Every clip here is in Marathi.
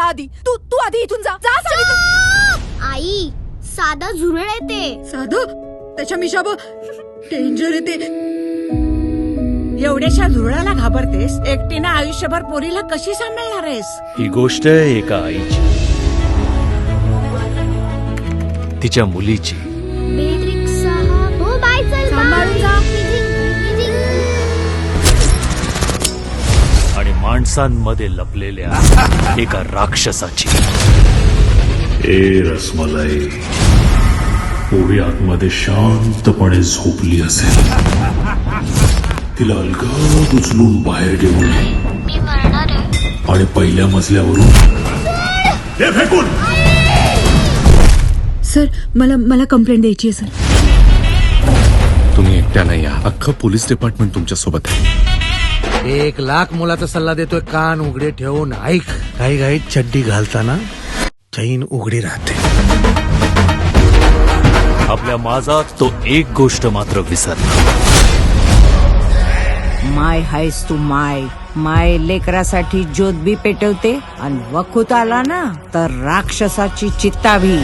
आधी. तू तू आधी इथून जा. जा सावित्री. आई साधा झुरळ येते. साधं त्याच्या मिशाब डेंजर येते. एवढ्याशा झुरळाला घाबरतेस, एकटीनं आयुष्यभर पोरीला कशी सांभाळणार आहेस? ही गोष्ट आहे एका आईची, तिच्या मुलीची. हो बाय चल सांभाळून जा. आणि माणसांमध्ये लपलेल्या एका राक्षसाची. ए रसमलाई, ओवी आतमध्ये शांतपणे झोपली असेल. तिला अलगद उचलून बाहेर घेऊन मी मरणार आहे. आणि पहिल्या मजल्यावरून हे फेकून. सर मला कंप्लेंट द्यायची आहे सर. तुम्ही एकट्या नाही, अख्खं पोलीस डिपार्टमेंट तुमच्या सोबत आहे. 1,00,000 मुलाचा सल्ला देतोय, कान उघडे ठेवून ऐक. काही काही चड्डी घालताना चैन उघडी राहते. आपल्या माझात तो एक गोष्ट मात्र विसरला. माय हायस तू माय. माय लेकरासाठी ज्योत बी पेटवते आणि वखूत आला ना तर राक्षसाची चित्ता भी.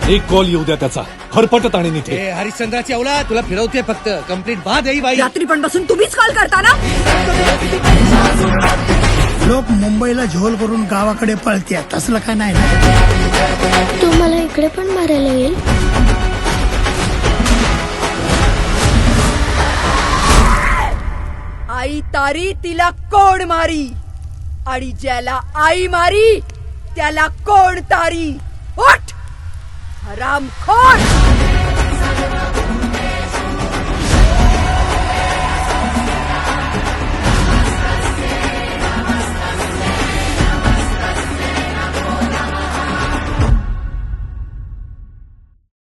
एक कॉल येऊ द्या त्याचा, खरपटत आणि इथे. हरिश्चंद्राची अवला तुला फिरवते फक्त. कंप्लीट बाद आहे बाई. रात्री पण बसून तुम्हीच कॉल करता ना. लोक मुंबईला झोल करून गावाकडे पळतात, असलं काय नाही. तू मला इकडे पण मारायला येईल. आई तारी तिला कोण मारी, आणि ज्याला आई मारी त्याला कोण तारी. उठ हरामखोर.